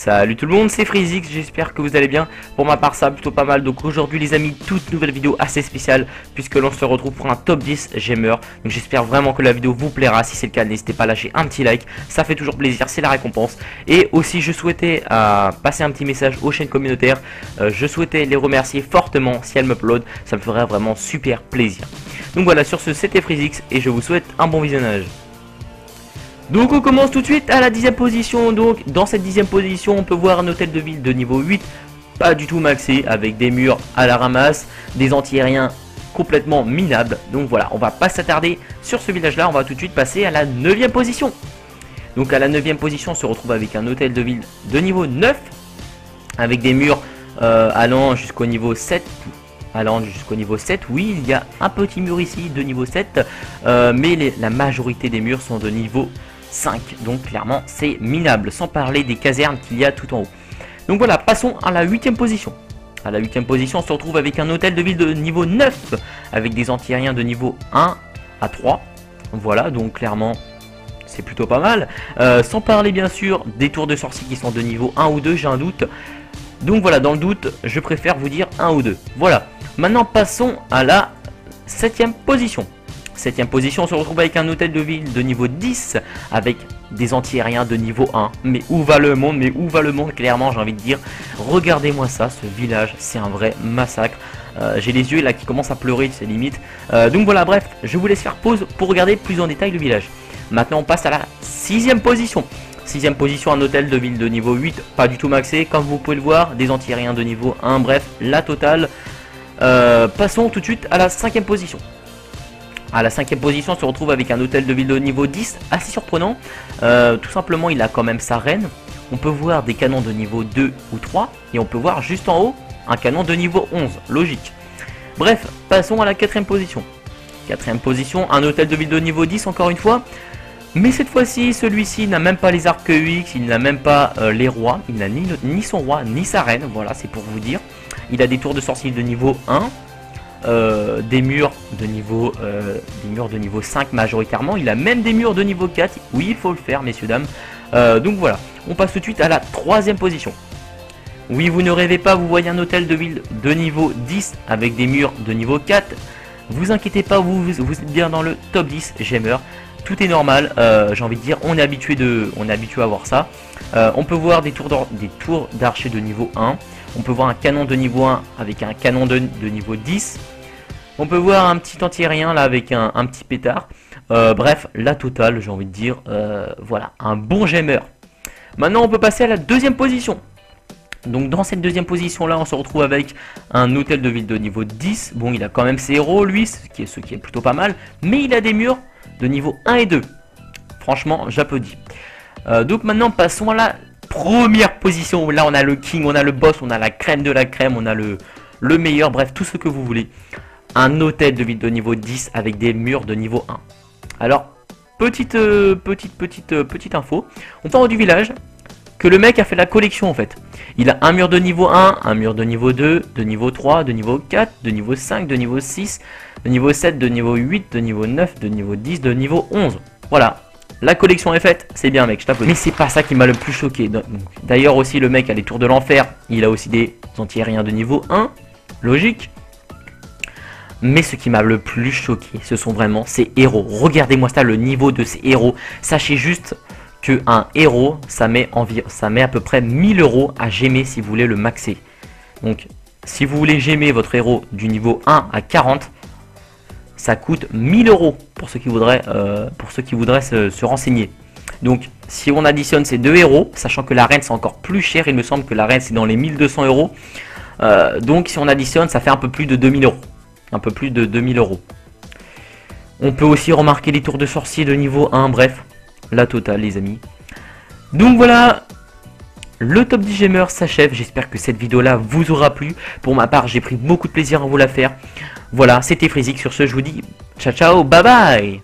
Salut tout le monde, c'est Freezix, j'espère que vous allez bien. Pour ma part ça va plutôt pas mal. Donc aujourd'hui les amis, toute nouvelle vidéo assez spéciale, puisque l'on se retrouve pour un top 10 gamer. Donc j'espère vraiment que la vidéo vous plaira. Si c'est le cas, n'hésitez pas à lâcher un petit like, ça fait toujours plaisir, c'est la récompense. Et aussi je souhaitais passer un petit message aux chaînes communautaires. Je souhaitais les remercier fortement si elles m'uploadent, ça me ferait vraiment super plaisir. Donc voilà, sur ce c'était Freezix et je vous souhaite un bon visionnage. Donc on commence tout de suite à la 10e position. Donc dans cette 10e position on peut voir un hôtel de ville de niveau 8, pas du tout maxé, avec des murs à la ramasse, des anti-aériens complètement minables. Donc voilà, on va pas s'attarder sur ce village là, on va tout de suite passer à la 9e position. Donc à la 9e position on se retrouve avec un hôtel de ville de niveau 9, avec des murs allant jusqu'au niveau 7. Oui, il y a un petit mur ici de niveau 7, mais la majorité des murs sont de niveau 5, donc clairement c'est minable, sans parler des casernes qu'il y a tout en haut. Donc voilà, passons à la 8e position. À la 8e position, on se retrouve avec un hôtel de ville de niveau 9, avec des anti-aériens de niveau 1 à 3. Voilà, donc clairement c'est plutôt pas mal. Sans parler bien sûr des tours de sortie qui sont de niveau 1 ou 2, j'ai un doute. Donc voilà, dans le doute, je préfère vous dire 1 ou 2. Voilà, maintenant passons à la 7e position. 7e position, on se retrouve avec un hôtel de ville de niveau 10, avec des anti-aériens de niveau 1. Mais où va le monde? Mais où va le monde? Clairement, j'ai envie de dire, regardez-moi ça, ce village, c'est un vrai massacre. J'ai les yeux là qui commencent à pleurer, c'est limite. Donc voilà, bref, je vous laisse faire pause pour regarder plus en détail le village. Maintenant, on passe à la 6e position. 6e position, un hôtel de ville de niveau 8, pas du tout maxé, comme vous pouvez le voir, des anti-aériens de niveau 1, bref, la totale. Passons tout de suite à la 5e position. À la 5e position, on se retrouve avec un hôtel de ville de niveau 10, assez surprenant. Tout simplement, il a quand même sa reine. On peut voir des canons de niveau 2 ou 3, et on peut voir juste en haut un canon de niveau 11, logique. Bref, passons à la 4e position. 4e position, un hôtel de ville de niveau 10, encore une fois. Mais cette fois-ci, celui-ci n'a même pas les arcs UX, il n'a même pas les rois, il n'a ni son roi, ni sa reine, voilà, c'est pour vous dire. Il a des tours de sorcier de niveau 1, des murs de niveau 5 majoritairement, il a même des murs de niveau 4, oui, il faut le faire, messieurs, dames. Donc voilà, on passe tout de suite à la 3e position. Oui, vous ne rêvez pas, vous voyez un hôtel de ville de niveau 10 avec des murs de niveau 4. Vous inquiétez pas, vous êtes bien dans le top 10 gamer. Tout est normal, j'ai envie de dire, on est habitué à voir ça. On peut voir des tours d'archer de niveau 1. On peut voir un canon de niveau 1 avec un canon de niveau 10. On peut voir un petit anti-aérien là avec un petit pétard. Bref, la totale, j'ai envie de dire, voilà, un bon gamer. Maintenant, on peut passer à la 2e position. Donc dans cette 2e position là, on se retrouve avec un hôtel de ville de niveau 10. Bon, il a quand même ses héros, lui, ce qui est plutôt pas mal. Mais il a des murs de niveau 1 et 2. Franchement, j'applaudis. Donc maintenant, passons à la 1re position. Là, on a le king, on a le boss, on a la crème de la crème, on a le meilleur, bref, tout ce que vous voulez. Un hôtel de ville de niveau 10 avec des murs de niveau 1. Alors, petite info. On part du village que le mec a fait la collection en fait. Il a un mur de niveau 1, un mur de niveau 2, de niveau 3, de niveau 4, de niveau 5, de niveau 6, de niveau 7, de niveau 8, de niveau 9, de niveau 10, de niveau 11. Voilà, la collection est faite, c'est bien mec, je t'applaudis. Mais c'est pas ça qui m'a le plus choqué. D'ailleurs aussi le mec a les tours de l'enfer, il a aussi des anti-aériens de niveau 1, logique. Mais ce qui m'a le plus choqué, ce sont vraiment ces héros. Regardez-moi ça, le niveau de ces héros. Sachez juste qu'un héros, ça met à peu près 1000 € à gemmer si vous voulez le maxer. Donc, si vous voulez gemmer votre héros du niveau 1 à 40, ça coûte 1000 € pour ceux qui voudraient, se renseigner. Donc, si on additionne ces deux héros, sachant que la reine c'est encore plus cher, il me semble que la reine c'est dans les 1200 €. Donc, si on additionne, ça fait un peu plus de 2000 €. Un peu plus de 2000 €. On peut aussi remarquer les tours de sorcier de niveau 1, bref. La totale les amis. Donc voilà, le top 10 gamer s'achève. J'espère que cette vidéo là vous aura plu. Pour ma part j'ai pris beaucoup de plaisir à vous la faire. Voilà, c'était Freezix. Sur ce je vous dis ciao ciao, bye bye.